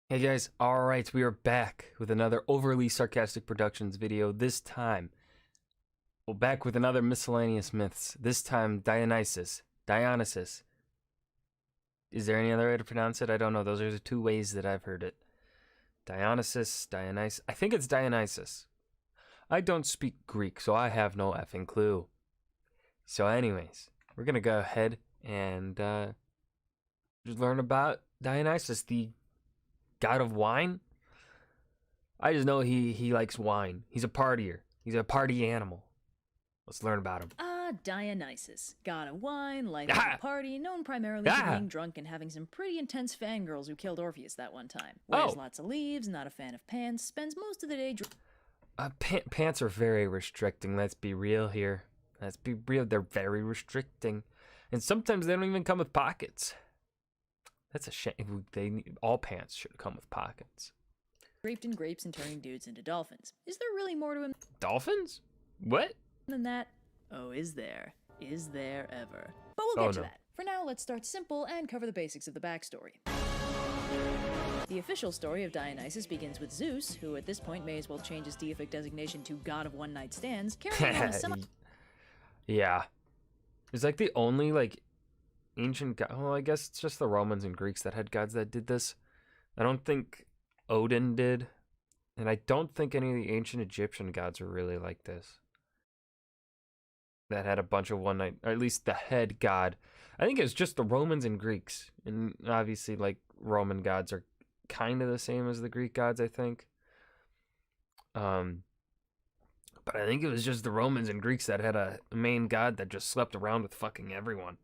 Hey guys, alright, we are back with another Overly Sarcastic Productions video. This time, we're back with another miscellaneous myths. This time, Dionysus. Dionysus. Is there any other way to pronounce it? I don't know. Those are the two ways that I've heard it. Dionysus, Dionysus. I think it's Dionysus. I don't speak Greek, so I have no effing clue. So anyways, we're gonna go ahead and just learn about Dionysus, the god of wine. I just know he likes wine. He's a partier. He's a party animal. Let's learn about him. Dionysus, god of wine, life of a party, known primarily for being drunk and having some pretty intense fangirls who killed Orpheus that one time. Wears lots of leaves, not a fan of pants, spends most of the day pants are very restricting. Let's be real here. Let's be real. They're very restricting, and sometimes they don't even come with pockets. That's a shame. All pants should come with pockets. Draped in grapes and turning dudes into dolphins. Is there really more to him? Dolphins? What? Than that? Oh, is there? Is there ever? But we'll get to that. For now, let's start simple and cover the basics of the backstory. The official story of Dionysus begins with Zeus, who at this point may as well change his deific designation to god of one-night stands, carrying on a Yeah. It's like the only, ancient god. Well, I guess it's just the Romans and Greeks that had gods that did this. I don't think Odin did, and I don't think any of the ancient Egyptian gods were really like this. That had a bunch of one night, or at least the head god. I think it was just the Romans and Greeks, and obviously, Roman gods are kind of the same as the Greek gods, I think. But I think it was just the Romans and Greeks that had a main god that just slept around with fucking everyone.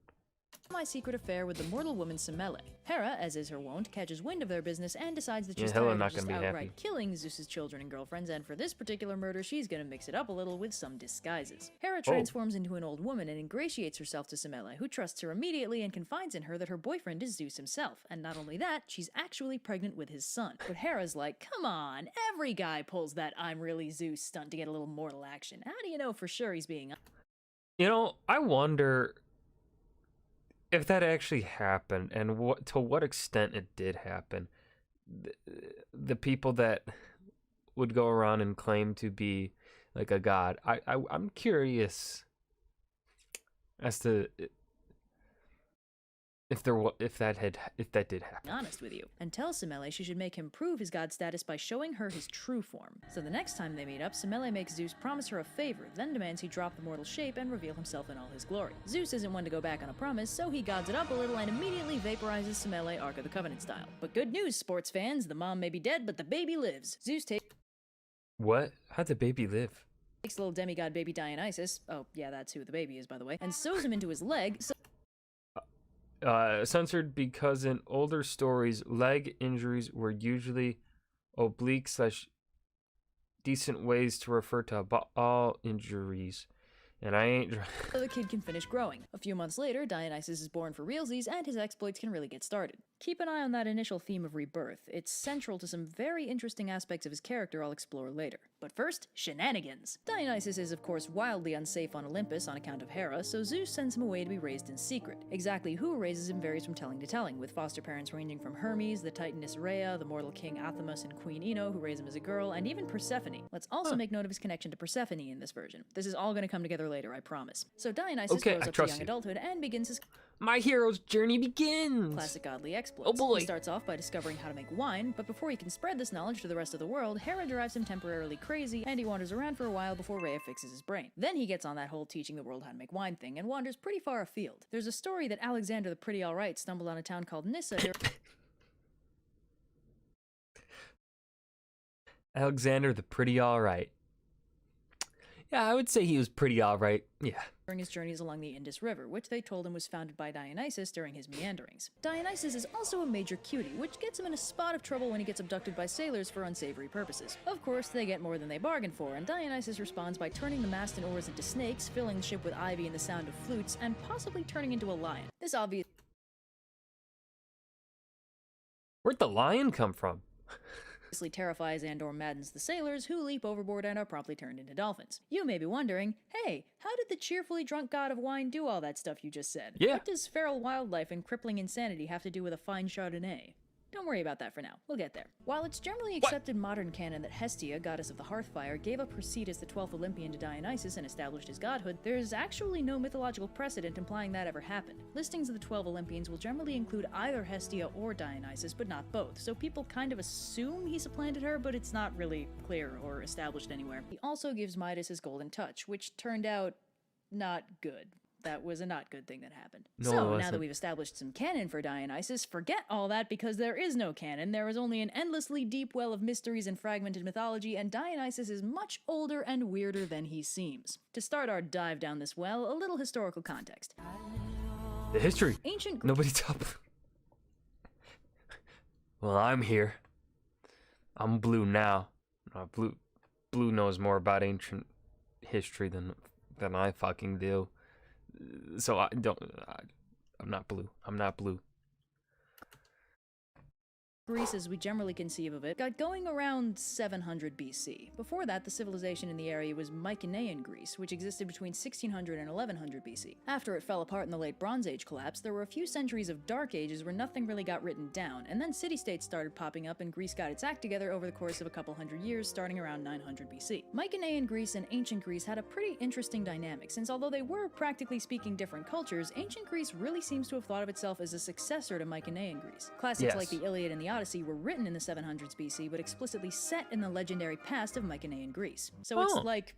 My secret affair with the mortal woman Semele. Hera, as is her wont, catches wind of their business and decides that she's tired of just outright killing Zeus's children and girlfriends, and for this particular murder, she's gonna mix it up a little with some disguises. Hera transforms into an old woman and ingratiates herself to Semele, who trusts her immediately and confides in her that her boyfriend is Zeus himself, and not only that, she's actually pregnant with his son. But Hera's like, come on, every guy pulls that I'm really Zeus stunt to get a little mortal action. How do you know for sure he's being... You know, I wonder if that actually happened, and to what extent it did happen. The people that would go around and claim to be like a god, I'm curious as to if that did happen. Honest with you, and tells Semele she should make him prove his god status by showing her his true form. So the next time they meet up, Semele makes Zeus promise her a favor, then demands he drop the mortal shape and reveal himself in all his glory. Zeus isn't one to go back on a promise, so he gods it up a little and immediately vaporizes Semele Ark of the Covenant style. But good news, sports fans, the mom may be dead, but the baby lives. Zeus takes... What? How'd the baby live? Takes little demigod baby Dionysus, oh yeah, that's who the baby is by the way, and sews him into his leg, so censored because in older stories, leg injuries were usually oblique / decent ways to refer to all injuries. And I ain't... so the kid can finish growing. A few months later, Dionysus is born for realsies, and his exploits can really get started. Keep an eye on that initial theme of rebirth. It's central to some very interesting aspects of his character I'll explore later. But first, shenanigans! Dionysus is, of course, wildly unsafe on Olympus on account of Hera, so Zeus sends him away to be raised in secret. Exactly who raises him varies from telling to telling, with foster parents ranging from Hermes, the titaness Rhea, the mortal king Athamas, and Queen Ino, who raise him as a girl, and even Persephone. Let's also make note of his connection to Persephone in this version. This is all going to come together later, I promise. So Dionysus grows up to young adulthood and begins his... My hero's journey begins! Classic godly exploits. Oh boy! He starts off by discovering how to make wine, but before he can spread this knowledge to the rest of the world, Hera drives him temporarily crazy, and he wanders around for a while before Rhea fixes his brain. Then he gets on that whole teaching the world how to make wine thing, and wanders pretty far afield. There's a story that Alexander the Pretty Alright stumbled on a town called Nyssa Alexander the Pretty Alright. Yeah, I would say he was pretty alright, yeah. during his journeys along the Indus River, which they told him was founded by Dionysus during his meanderings. Dionysus is also a major cutie, which gets him in a spot of trouble when he gets abducted by sailors for unsavory purposes. Of course, they get more than they bargained for, and Dionysus responds by turning the mast and oars into snakes, filling the ship with ivy and the sound of flutes, and possibly turning into a lion. This obviously Where'd the lion come from? terrifies and or maddens the sailors, who leap overboard and are promptly turned into dolphins. You may be wondering, hey, how did the cheerfully drunk god of wine do all that stuff you just said? Yeah. What does feral wildlife and crippling insanity have to do with a fine Chardonnay? Don't worry about that for now. We'll get there. While it's generally accepted modern canon that Hestia, goddess of the Hearthfire, gave up her seat as the 12th Olympian to Dionysus and established his godhood, there is actually no mythological precedent implying that ever happened. Listings of the 12 Olympians will generally include either Hestia or Dionysus, but not both, so people kind of assume he supplanted her, but it's not really clear or established anywhere. He also gives Midas his golden touch, which turned out not good. That was a not good thing that happened. No, it So, now wasn't. that we've established some canon for Dionysus, forget all that because there is no canon. There is only an endlessly deep well of mysteries and fragmented mythology, and Dionysus is much older and weirder than he seems. To start our dive down this well, a little historical context. The history. Ancient Nobody's up. Well, I'm here. I'm blue now. Blue knows more about ancient history than I fucking do. So I'm not blue. I'm not blue. Greece, as we generally conceive of it, got going around 700 BC. Before that, the civilization in the area was Mycenaean Greece, which existed between 1600 and 1100 BC. After it fell apart in the late Bronze Age collapse, there were a few centuries of Dark Ages where nothing really got written down, and then city-states started popping up and Greece got its act together over the course of a couple hundred years, starting around 900 BC. Mycenaean Greece and ancient Greece had a pretty interesting dynamic, since although they were, practically speaking, different cultures, ancient Greece really seems to have thought of itself as a successor to Mycenaean Greece. Classics Yes. like the Iliad and the Odyssey were written in the 700s BC, but explicitly set in the legendary past of Mycenaean Greece. So it's Oh. like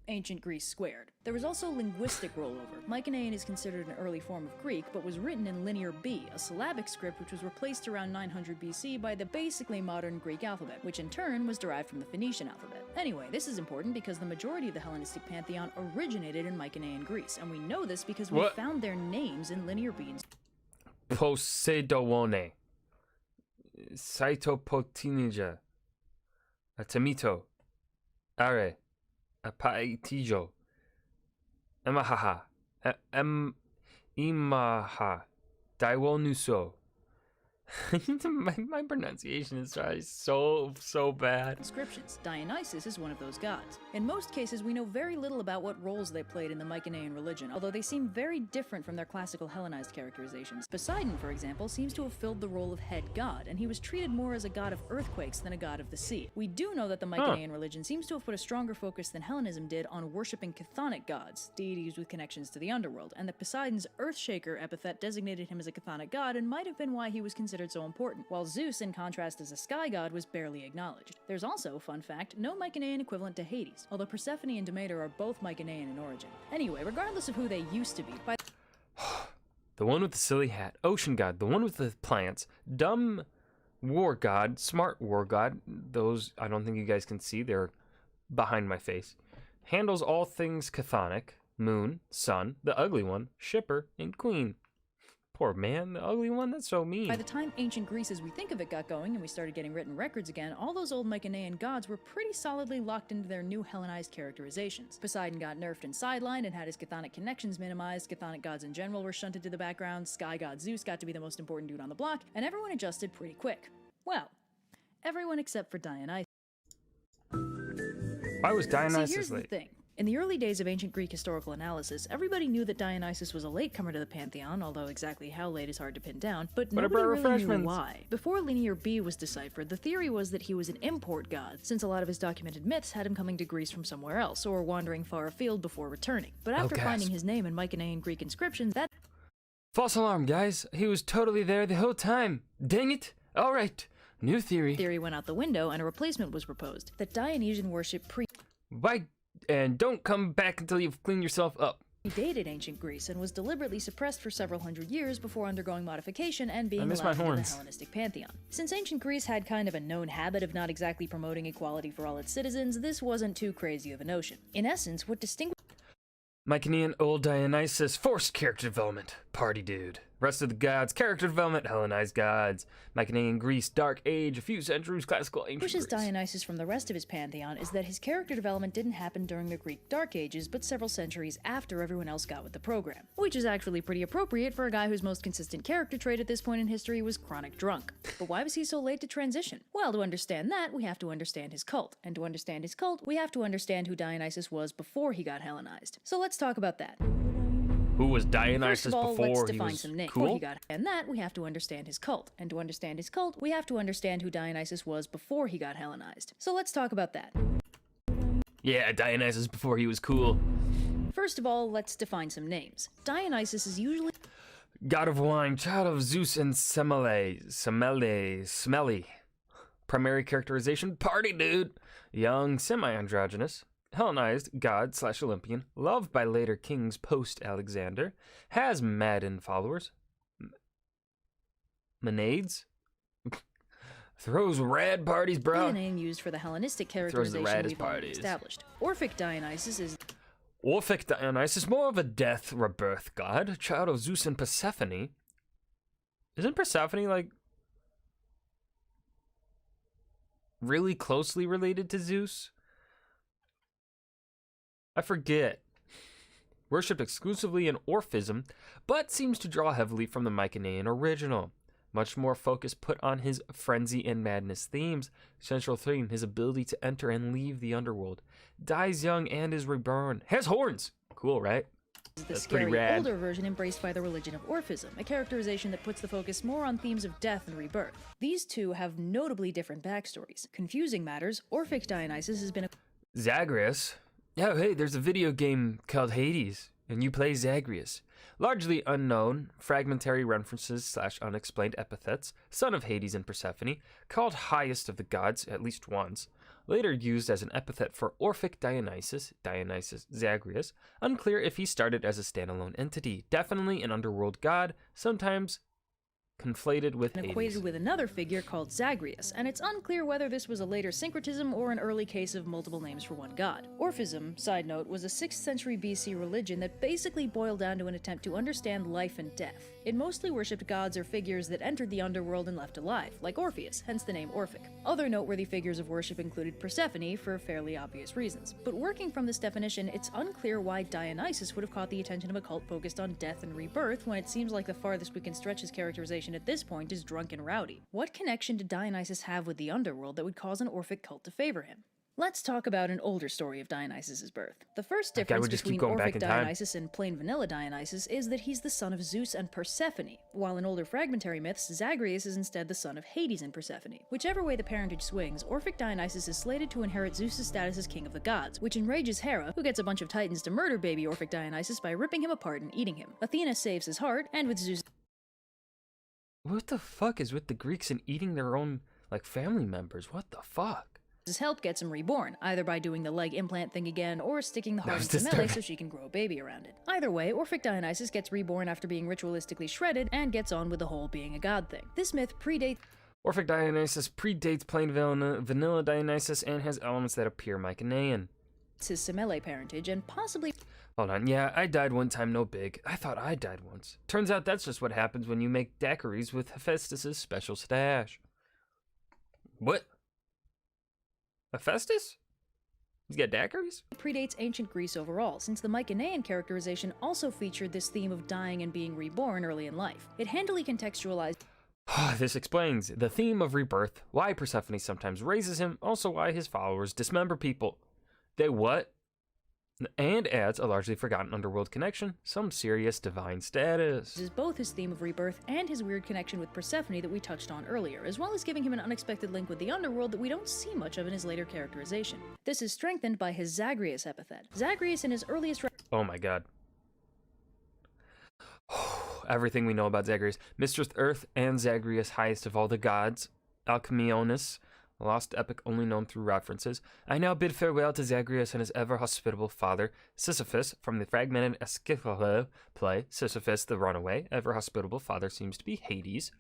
ancient Greece squared. There was also linguistic rollover. Mycenaean is considered an early form of Greek, but was written in Linear B, a syllabic script which was replaced around 900 BC by the basically modern Greek alphabet, which in turn was derived from the Phoenician alphabet. Anyway, this is important because the majority of the Hellenistic pantheon originated in Mycenaean Greece, and we know this because we What? found their names in Linear B and Poseidone. Cytopotinija. Atamito. Are. Apaitijo. Emahaha. Imaha. Daiwonuso. my pronunciation is so bad. inscriptions. Dionysus is one of those gods. In most cases, we know very little about what roles they played in the Mycenaean religion, although they seem very different from their classical Hellenized characterizations. Poseidon, for example, seems to have filled the role of head god, and he was treated more as a god of earthquakes than a god of the sea. We do know that the Mycenaean religion seems to have put a stronger focus than Hellenism did on worshipping chthonic gods, deities with connections to the underworld, and that Poseidon's Earthshaker epithet designated him as a chthonic god and might have been why he was considered so important, while Zeus, in contrast as a sky god, was barely acknowledged. There's also, fun fact, no Mycenaean equivalent to Hades, although Persephone and Demeter are both Mycenaean in origin. Anyway, regardless of who they used to be, by The one with the silly hat, ocean god. The one with the plants, dumb war god, smart war god. Those I don't think you guys can see. They're behind my face. Handles all things chthonic, moon, sun, the ugly one, shipper, and queen. Poor man, the ugly one, that's so mean. By the time ancient Greece as we think of it got going and we started getting written records again, all those old Mycenaean gods were pretty solidly locked into their new Hellenized characterizations. Poseidon got nerfed and sidelined and had his chthonic connections minimized, chthonic gods in general were shunted to the background, sky god Zeus got to be the most important dude on the block, and everyone adjusted pretty quick. Well, everyone except for Dionysus. Why was See, Dionysus here's the late? thing. In the early days of ancient Greek historical analysis, everybody knew that Dionysus was a latecomer to the pantheon, although exactly how late is hard to pin down, but What nobody about really knew refreshments? why. Before Linear B was deciphered, the theory was that he was an import god, since a lot of his documented myths had him coming to Greece from somewhere else, or wandering far afield before returning. But after gasp. finding his name in Mycenaean Greek inscriptions, that False alarm, guys. He was totally there the whole time. Dang it. All right. New theory. theory went out the window and a replacement was proposed, that Dionysian worship Why? And don't come back until you've cleaned yourself up. predated ancient Greece and was deliberately suppressed for several hundred years before undergoing modification and being miss allowed my into the horns. Hellenistic pantheon. Since ancient Greece had kind of a known habit of not exactly promoting equality for all its citizens, this wasn't too crazy of a notion. In essence, what distinguished Mycenaean old Dionysus forced character development. Party dude. Rest of the gods, character development, Hellenized gods. Mycenaean Greece, Dark Age, a few centuries, classical ancient distinguishes Greece. Dionysus from the rest of his pantheon is that his character development didn't happen during the Greek Dark Ages, but several centuries after everyone else got with the program. Which is actually pretty appropriate for a guy whose most consistent character trait at this point in history was chronic drunk. But why was he so late to transition? Well, to understand that, we have to understand his cult. And to understand his cult, we have to understand who Dionysus was before he got Hellenized. So let's talk about that. Who was First Dionysus of all, let's before he define was some names. cool? Before he got, and that we have to understand his cult. And to understand his cult, we have to understand who Dionysus was before he got Hellenized. So let's talk about that. Yeah, Dionysus before he was cool. First of all, let's define some names. Dionysus is usually God of wine, child of Zeus and Semele. Smelly. Primary characterization, party dude. Young, semi-androgynous. Hellenized, god/Olympian. Loved by later kings post-Alexander. Has Madden followers. Menades? Throws rad parties, bro. the name used for the Hellenistic Throws the characterization raddest we've already parties. established. Orphic Dionysus is Orphic Dionysus, more of a death rebirth god, child of Zeus and Persephone. Isn't Persephone like really closely related to Zeus? I forget. Worshipped exclusively in Orphism, but seems to draw heavily from the Mycenaean original. Much more focus put on his frenzy and madness themes. Central theme, his ability to enter and leave the underworld. Dies young and is reborn. Has horns. Cool, right? the That's pretty scary rad. older version embraced by the religion of Orphism, a characterization that puts the focus more on themes of death and rebirth. These two have notably different backstories. Confusing matters, Orphic Dionysus has been a Zagreus. Oh, hey, there's a video game called Hades, and you play Zagreus. Largely unknown, fragmentary references / unexplained epithets, son of Hades and Persephone, called highest of the gods at least once, later used as an epithet for Orphic Dionysus Zagreus, unclear if he started as a standalone entity, definitely an underworld god, sometimes conflated with Hades. equated with another figure called Zagreus, and it's unclear whether this was a later syncretism or an early case of multiple names for one god. Orphism, side note, was a 6th century BC religion that basically boiled down to an attempt to understand life and death. It mostly worshipped gods or figures that entered the underworld and left alive, like Orpheus, hence the name Orphic. Other noteworthy figures of worship included Persephone, for fairly obvious reasons. But working from this definition, it's unclear why Dionysus would have caught the attention of a cult focused on death and rebirth when it seems like the farthest we can stretch his characterization at this point is drunk and rowdy. What connection did Dionysus have with the underworld that would cause an Orphic cult to favor him? Let's talk about an older story of Dionysus' birth. The first That guy difference would just keep between going back Orphic in time. Dionysus and plain vanilla Dionysus is that he's the son of Zeus and Persephone, while in older fragmentary myths, Zagreus is instead the son of Hades and Persephone. Whichever way the parentage swings, Orphic Dionysus is slated to inherit Zeus' status as king of the gods, which enrages Hera, who gets a bunch of titans to murder baby Orphic Dionysus by ripping him apart and eating him. Athena saves his heart, and with Zeus' What the fuck is with the Greeks and eating their own, like, family members? What the fuck? help gets him reborn, either by doing the leg implant thing again or sticking the heart was into Semele disturbing. so she can grow a baby around it. Either way, Orphic Dionysus gets reborn after being ritualistically shredded and gets on with the whole being a god thing. This myth predates Orphic Dionysus predates plain vanilla Dionysus and has elements that appear Mycenaean. his Semele parentage and possibly Hold on, yeah, I died one time, no big. I thought I died once. Turns out that's just what happens when you make daiquiris with Hephaestus' special stash. What? Hephaestus? He's got daiquiris? predates ancient Greece overall, since the Mycenaean characterization also featured this theme of dying and being reborn early in life. It handily contextualized This explains the theme of rebirth, why Persephone sometimes raises him, also why his followers dismember people. They what? And adds a largely forgotten underworld connection, some serious divine status. is both his theme of rebirth and his weird connection with Persephone that we touched on earlier, as well as giving him an unexpected link with the underworld that we don't see much of in his later characterization. This is strengthened by his Zagreus epithet. Zagreus in his earliest Oh my god. Everything we know about Zagreus. Mistress Earth and Zagreus, highest of all the gods. Alcmeonus, a lost epic only known through references. I now bid farewell to Zagreus and his ever-hospitable father, Sisyphus, from the fragmented Aeschylus play. Sisyphus, the runaway, ever-hospitable father seems to be Hades.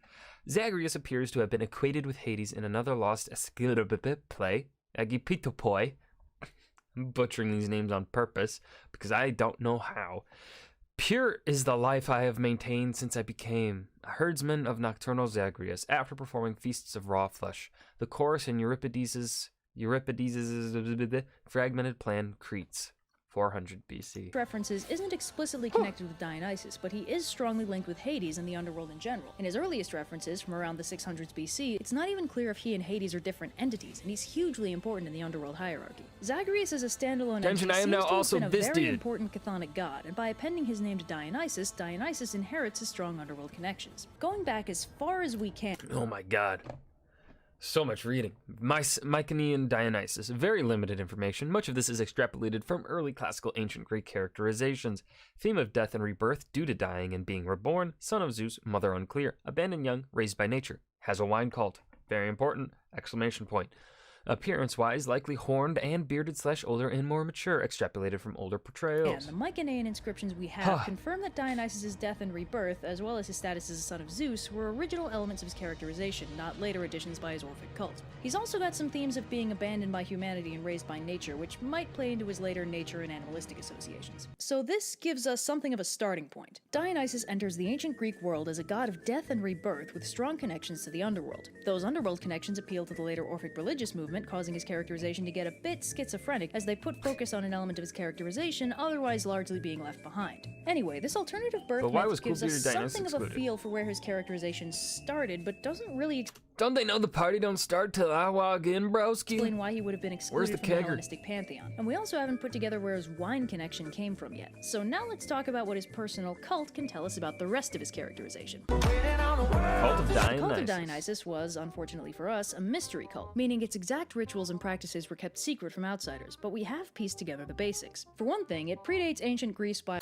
Zagreus appears to have been equated with Hades in another lost Aeschylus play, Agipitopoi. I'm butchering these names on purpose, because I don't know how. Pure is the life I have maintained since I became a herdsman of nocturnal Zagreus after performing feasts of raw flesh. The chorus in Euripides' fragmented plan Cretes. 400 BC. references isn't explicitly connected with Dionysus, but he is strongly linked with Hades and the underworld in general. In his earliest references, from around the 600s BC, it's not even clear if he and Hades are different entities, and he's hugely important in the underworld hierarchy. Zagreus is a standalone Attention, entity, I am seems now to have also been a this very dude. important chthonic god, and by appending his name to Dionysus, Dionysus inherits his strong underworld connections. Going back as far as we can, Oh my god. So much reading. Mycenaean Dionysus. Very limited information. Much of this is extrapolated from early classical ancient Greek characterizations. Theme of death and rebirth, due to dying and being reborn. Son of Zeus, mother unclear. Abandoned young, raised by nature. Has a wine cult. Very important! Exclamation point. Appearance-wise, likely horned and bearded/older and more mature, extrapolated from older and portrayals. the Mycenaean inscriptions we have confirm that Dionysus' death and rebirth, as well as his status as a son of Zeus, were original elements of his characterization, not later additions by his Orphic cult. He's also got some themes of being abandoned by humanity and raised by nature, which might play into his later nature and animalistic associations. So this gives us something of a starting point. Dionysus enters the ancient Greek world as a god of death and rebirth with strong connections to the underworld. Those underworld connections appeal to the later Orphic religious movement, causing his characterization to get a bit schizophrenic as they put focus on an element of his characterization otherwise largely being left behind. Anyway, this alternative birth But why myth was gives us Cool-Bearded Dionysus something of a excluded? feel for where his characterization started, but doesn't really Don't they know the party don't start till I walk in, broski? explain why he would have been Where's excluded the from the kegger? Hellenistic pantheon. And we also haven't put together where his wine connection came from yet. So now let's talk about what his personal cult can tell us about the rest of his characterization. Cult of The Dionysus. cult of Dionysus was, unfortunately for us, a mystery cult, meaning its exact rituals and practices were kept secret from outsiders, but we have pieced together the basics. For one thing, it predates ancient Greece by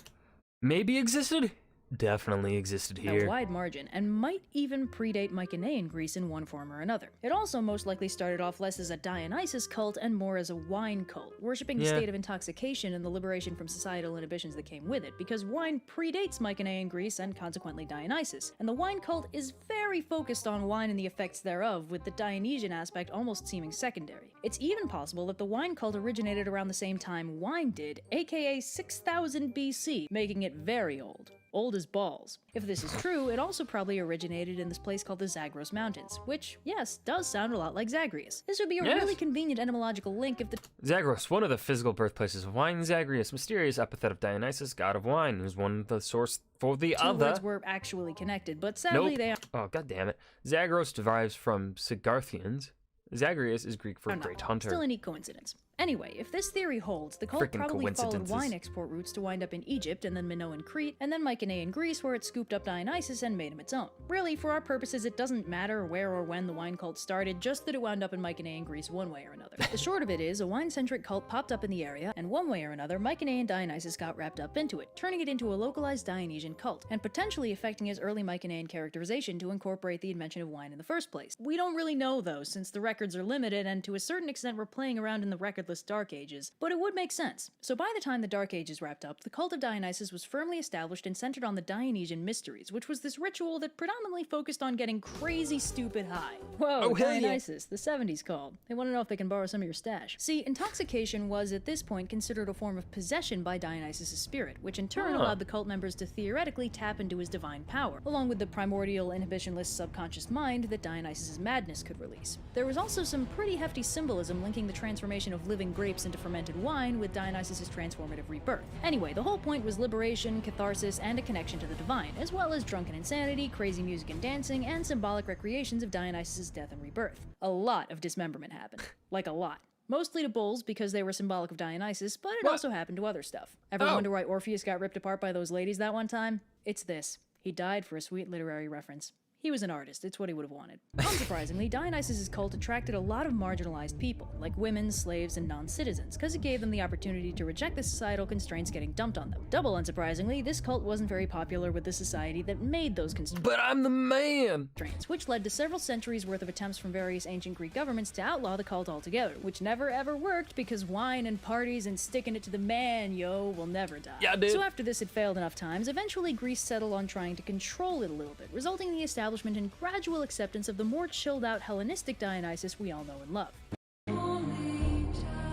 Maybe existed? Definitely existed a here. wide margin, and might even predate Mycenaean Greece in one form or another. It also most likely started off less as a Dionysus cult and more as a wine cult, worshipping the Yeah. state of intoxication and the liberation from societal inhibitions that came with it, because wine predates Mycenaean Greece and consequently Dionysus, and the wine cult is very focused on wine and the effects thereof, with the Dionysian aspect almost seeming secondary. It's even possible that the wine cult originated around the same time wine did, aka 6000 BC, making it very old. Old as balls. If this is true, it also probably originated in this place called the Zagros Mountains, which, yes, does sound a lot like Zagreus. This would be a Yes. really convenient etymological link if the Zagros, one of the physical birthplaces of wine. Zagreus, mysterious epithet of Dionysus, god of wine, who's one of the source for the two other. words were actually connected, but sadly Nope. they Oh, god damn it. Zagros derives from Sigarthians. Zagreus is Greek for are not. great hunter. Still a neat coincidence. Anyway, if this theory holds, the cult Frickin' probably followed coincidences. wine export routes to wind up in Egypt and then Minoan Crete, and then Mycenaean Greece where it scooped up Dionysus and made him its own. Really, for our purposes, it doesn't matter where or when the wine cult started, just that it wound up in Mycenaean Greece one way or another. The short of it is, a wine-centric cult popped up in the area, and one way or another, Mycenaean Dionysus got wrapped up into it, turning it into a localized Dionysian cult, and potentially affecting his early Mycenaean characterization to incorporate the invention of wine in the first place. We don't really know, though, since the records are limited, and to a certain extent we're playing around in the recordless Dark Ages, but it would make sense. So by the time the Dark Ages wrapped up, the cult of Dionysus was firmly established and centered on the Dionysian Mysteries, which was this ritual that predominantly focused on getting crazy stupid high. Whoa, Oh, hell yeah. Dionysus, the 70s called. They want to know if they can borrow some of your stash. See, intoxication was at this point considered a form of possession by Dionysus' spirit, which in turn Huh. allowed the cult members to theoretically tap into his divine power, along with the primordial inhibitionless subconscious mind that Dionysus' madness could release. There was also some pretty hefty symbolism linking the transformation of living grapes into fermented wine with Dionysus' transformative rebirth. Anyway, the whole point was liberation, catharsis, and a connection to the divine, as well as drunken insanity, crazy music and dancing, and symbolic recreations of Dionysus' death and rebirth. A lot of dismemberment happened. Like a lot. Mostly to bulls because they were symbolic of Dionysus, but it What? also happened to other stuff. Ever Oh. wonder why Orpheus got ripped apart by those ladies that one time? It's this. He died for a sweet literary reference. He was an artist, it's what he would have wanted. Unsurprisingly, Dionysus' cult attracted a lot of marginalized people, like women, slaves, and non-citizens, because it gave them the opportunity to reject the societal constraints getting dumped on them. Double unsurprisingly, this cult wasn't very popular with the society that made those But I'm the man! constraints, which led to several centuries worth of attempts from various ancient Greek governments to outlaw the cult altogether, which never ever worked because wine and parties and sticking it to the man, yo, will never die. Yeah, dude. So after this had failed enough times, eventually Greece settled on trying to control it a little bit, resulting in the establishment and gradual acceptance of the more chilled out Hellenistic Dionysus we all know and love.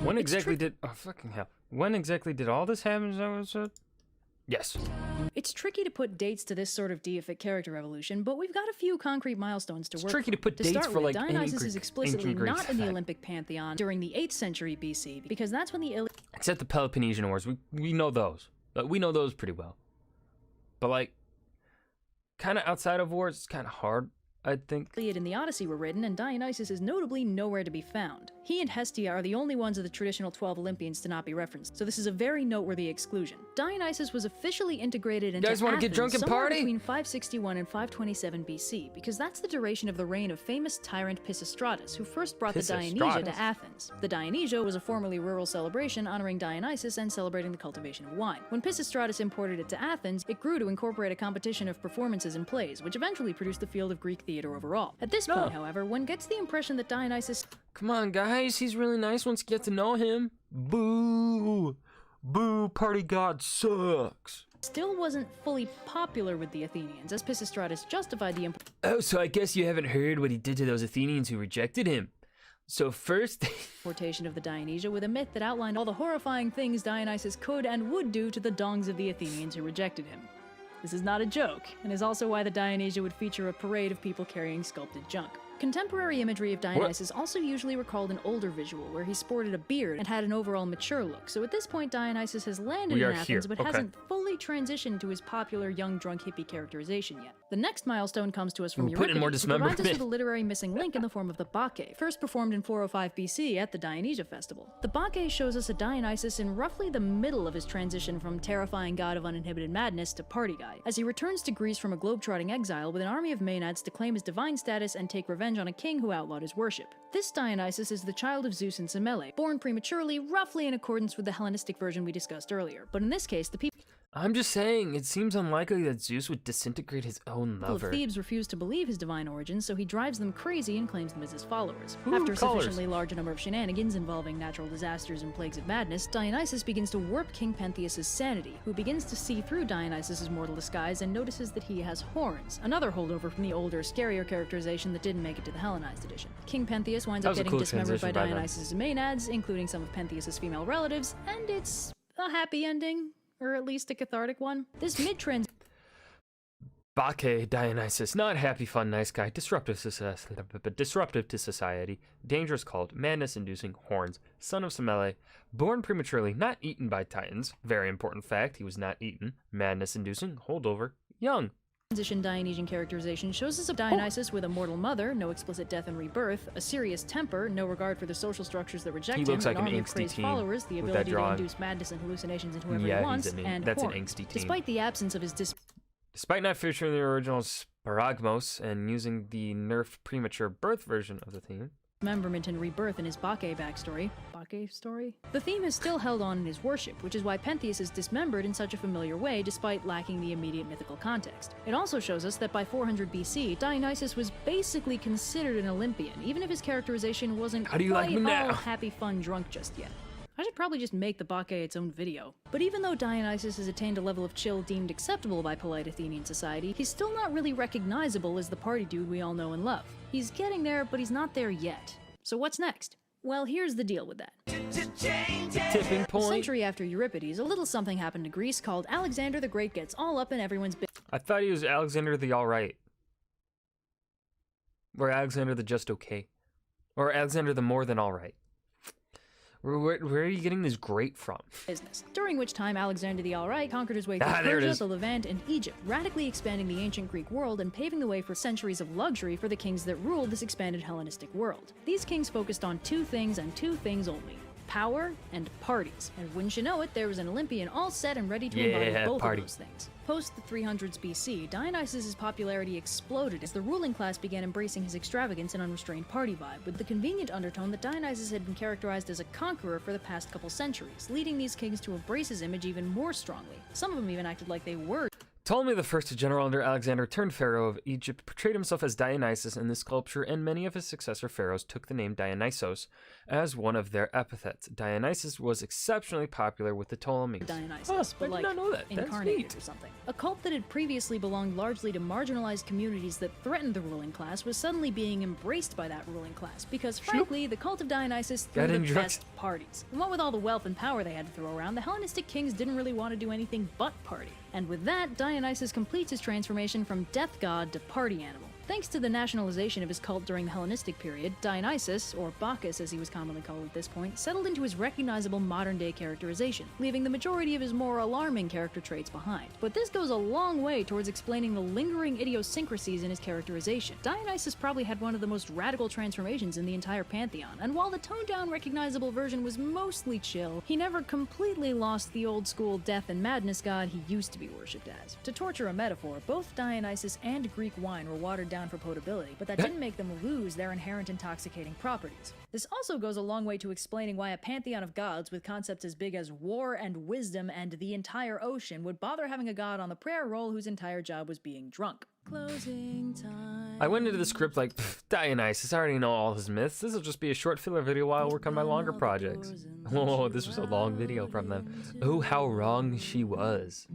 When exactly did... Oh, fucking hell. When exactly did all this happen? Is that what it said? Yes. It's tricky to put dates to this sort of deific character evolution, but we've got a few concrete milestones to It's work tricky to from. put dates start for, with, like, any Dionysus Greek- is explicitly ancient Greeks. not in the Olympic pantheon during the 8th century BC, because that's when the Except the Peloponnesian Wars. We know those. We know those pretty well. But, like, kind of outside of wars, it's kind of hard, I think. Iliad and the Odyssey were written, and Dionysus is notably nowhere to be found. He and Hestia are the only ones of the traditional 12 Olympians to not be referenced, so this is a very noteworthy exclusion. Dionysus was officially integrated into guys wanna Athens get drunk and somewhere party? between 561 and 527 BC, because that's the duration of the reign of famous tyrant Pisistratus, who first brought the Dionysia Pisistratus? to Athens. The Dionysia was a formerly rural celebration honoring Dionysus and celebrating the cultivation of wine. When Pisistratus imported it to Athens, it grew to incorporate a competition of performances and plays, which eventually produced the field of Greek theater overall. At this point, however, one gets the impression that Dionysus Come on, guys. He's really nice once you get to know him. Boo. Boo. Party god sucks. still wasn't fully popular with the Athenians, as Pisistratus justified the Oh, so I guess you haven't heard what he did to those Athenians who rejected him. So first... importation of the Dionysia with a myth that outlined all the horrifying things Dionysus could and would do to the dongs of the Athenians who rejected him. This is not a joke, and is also why the Dionysia would feature a parade of people carrying sculpted junk. Contemporary imagery of Dionysus also usually recalled an older visual, where he sported a beard and had an overall mature look, so at this point Dionysus has landed in Athens but hasn't fully transitioned to his popular young drunk hippie characterization yet. The next milestone comes to us from Euripides, who provides us with a literary missing link in the form of the Bacchae, first performed in 405 BC at the Dionysia Festival. The Bacchae shows us a Dionysus in roughly the middle of his transition from terrifying god of uninhibited madness to party guy, as he returns to Greece from a globetrotting exile with an army of Maenads to claim his divine status and take revenge on a king who outlawed his worship. This Dionysus is the child of Zeus and Semele, born prematurely, roughly in accordance with the Hellenistic version we discussed earlier, but in this case the people I'm just saying, it seems unlikely that Zeus would disintegrate his own lover. of Thebes refuse to believe his divine origins, so he drives them crazy and claims them as his followers. Ooh, After a colors. sufficiently large number of shenanigans involving natural disasters and plagues of madness, Dionysus begins to warp King Pentheus' sanity, who begins to see through Dionysus' mortal disguise and notices that he has horns, another holdover from the older, scarier characterization that didn't make it to the Hellenized edition. King Pentheus winds That up was a getting cool dismembered by transition by them. Dionysus' Maenads, including some of Pentheus' female relatives, and it's a happy ending, or at least a cathartic one. This mid-trans Bacchae Dionysus, not happy, fun, nice guy, disruptive to society, dangerous cult, madness-inducing horns, son of Semele, born prematurely, not eaten by Titans, very important fact, he was not eaten, madness-inducing, holdover, young. transition Dionysian characterization shows us a Dionysus with a mortal mother, no explicit death and rebirth, a serious temper, no regard for the social structures that reject He him, looks like an an army of angsty crazed teen followers, the with that ability to drawing. induce madness and hallucinations in whoever Yeah, he he's wants, an- and that's an horns. angsty teen. Despite the absence of his Despite not featuring the original Sparagmos and using the nerfed premature birth version of the theme, dismemberment and rebirth in his Bacchae backstory, the theme is still held on in his worship, which is why Pentheus is dismembered in such a familiar way despite lacking the immediate mythical context. It also shows us that by 400 BC, Dionysus was basically considered an Olympian, even if his characterization wasn't How do you like quite me now? all happy fun drunk just yet. I should probably just make the Bacchae its own video. But even though Dionysus has attained a level of chill deemed acceptable by polite Athenian society, he's still not really recognizable as the party dude we all know and love. He's getting there, but he's not there yet. So what's next? Well, here's the deal with that. tipping A point. century after Euripides, a little something happened to Greece called Alexander the Great gets all up in everyone's business. I thought he was Alexander the Alright. Or Alexander the Just Okay. Or Alexander the More Than Alright. Where are you getting this great from? During which time Alexander the Alright conquered his way through there it Persia, is. the Levant, and Egypt, radically expanding the ancient Greek world and paving the way for centuries of luxury for the kings that ruled this expanded Hellenistic world. These kings focused on two things and two things only: power and parties. And wouldn't you know it, there was an Olympian all set and ready to embody Yeah, both party. of those things. Post the 300s BC, Dionysus' popularity exploded as the ruling class began embracing his extravagance and unrestrained party vibe, with the convenient undertone that Dionysus had been characterized as a conqueror for the past couple centuries, leading these kings to embrace his image even more strongly. Some of them even acted like they were Ptolemy the First, a general under Alexander turned pharaoh of Egypt, portrayed himself as Dionysus in this sculpture, and many of his successor pharaohs took the name Dionysos as one of their epithets. Dionysus was exceptionally popular with the Ptolemies. Dionysus, Oh, I but did like not know that. That's incarnated neat. or something. A cult that had previously belonged largely to marginalized communities that threatened the ruling class was suddenly being embraced by that ruling class because, frankly, the cult of Dionysus threw Got the injured. best parties. And what with all the wealth and power they had to throw around, the Hellenistic kings didn't really want to do anything but party. And with that, Dionysus completes his transformation from death god to party animal. Thanks to the nationalization of his cult during the Hellenistic period, Dionysus, or Bacchus as he was commonly called at this point, settled into his recognizable modern-day characterization, leaving the majority of his more alarming character traits behind. But this goes a long way towards explaining the lingering idiosyncrasies in his characterization. Dionysus probably had one of the most radical transformations in the entire pantheon, and while the toned-down recognizable version was mostly chill, he never completely lost the old-school death and madness god he used to be worshipped as. To torture a metaphor, both Dionysus and Greek wine were watered down for potability, but that didn't make them lose their inherent intoxicating properties. This also goes a long way to explaining why a pantheon of gods with concepts as big as war and wisdom and the entire ocean would bother having a god on the prayer roll whose entire job was being drunk. Closing time. I went into the script like, Dionysus, I already know all his myths. This will just be a short filler video while I work on my longer projects. Oh, this was a long video from them. Oh, how wrong she was.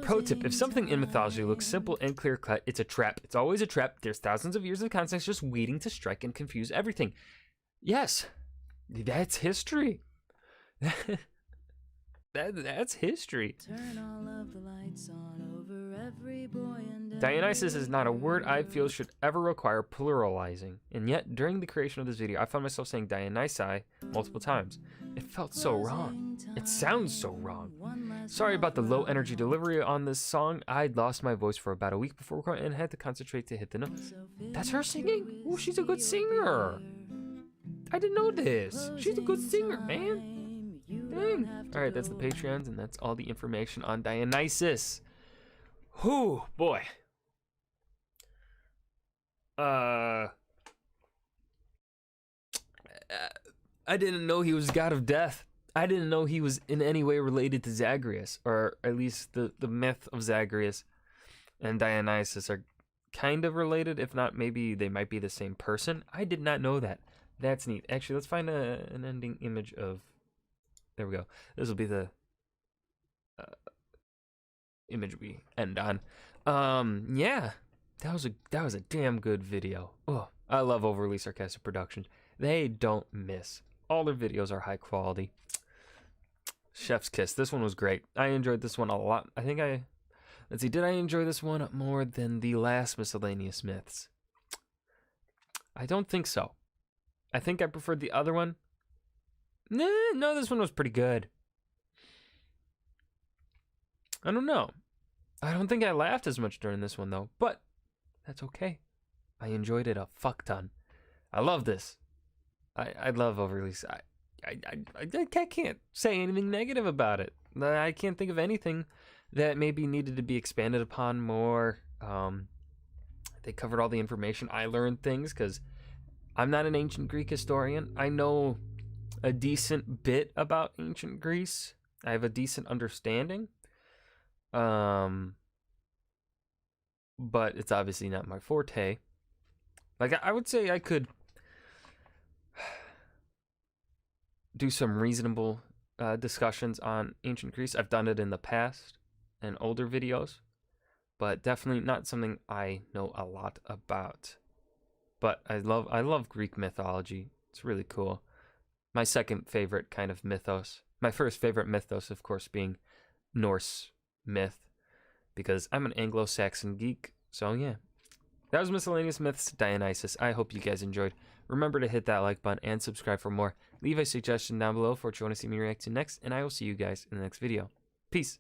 Pro tip, if something in mythology looks simple and clear-cut, it's a trap. It's always a trap. There's thousands of years of context just waiting to strike and confuse everything. Yes, that's history. That's history. Turn all of the lights on over every boy and Dionysus is not a word I feel should ever require pluralizing, and yet during the creation of this video I found myself saying Dionysi multiple times. It felt so wrong. It sounds so wrong. Sorry about the low energy delivery on this song. I'd lost my voice for about a week before recording and had to concentrate to hit the note. That's her singing? Oh, she's a good singer. I didn't know this. She's a good singer, man. Dang. Alright, that's the Patreons, and that's all the information on Dionysus. Whew, boy. I didn't know he was god of death. I didn't know he was in any way related to Zagreus, or at least the myth of Zagreus and Dionysus are kind of related, if not maybe they might be the same person. I did not know that. That's neat. Actually, let's find an ending image of... There we go. This will be the image we end on. Yeah, that was a damn good video. Oh, I love Overly Sarcastic Productions. They don't miss. All their videos are high quality. Chef's kiss. This one was great. I enjoyed this one a lot. I think let's see, did I enjoy this one more than the last Miscellaneous Myths? I don't think so. I think I preferred the other one. No, this one was pretty good. I don't know. I don't think I laughed as much during this one, though. But that's okay. I enjoyed it a fuck ton. I love this. I love Overly... I can't say anything negative about it. I can't think of anything that maybe needed to be expanded upon more. They covered all the information. I learned things because I'm not an ancient Greek historian. I know a decent bit about ancient Greece. I have a decent understanding. But it's obviously not my forte. Like, I would say I could do some reasonable discussions on ancient Greece. I've done it in the past in older videos, but definitely not something I know a lot about. But I love Greek mythology. It's really cool. My second favorite kind of mythos. My first favorite mythos, of course, being Norse myth, because I'm an Anglo-Saxon geek. So yeah, that was Miscellaneous Myths, Dionysus. I hope you guys enjoyed. Remember to hit that like button and subscribe for more. Leave a suggestion down below for what you want to see me react to next, and I will see you guys in the next video. Peace.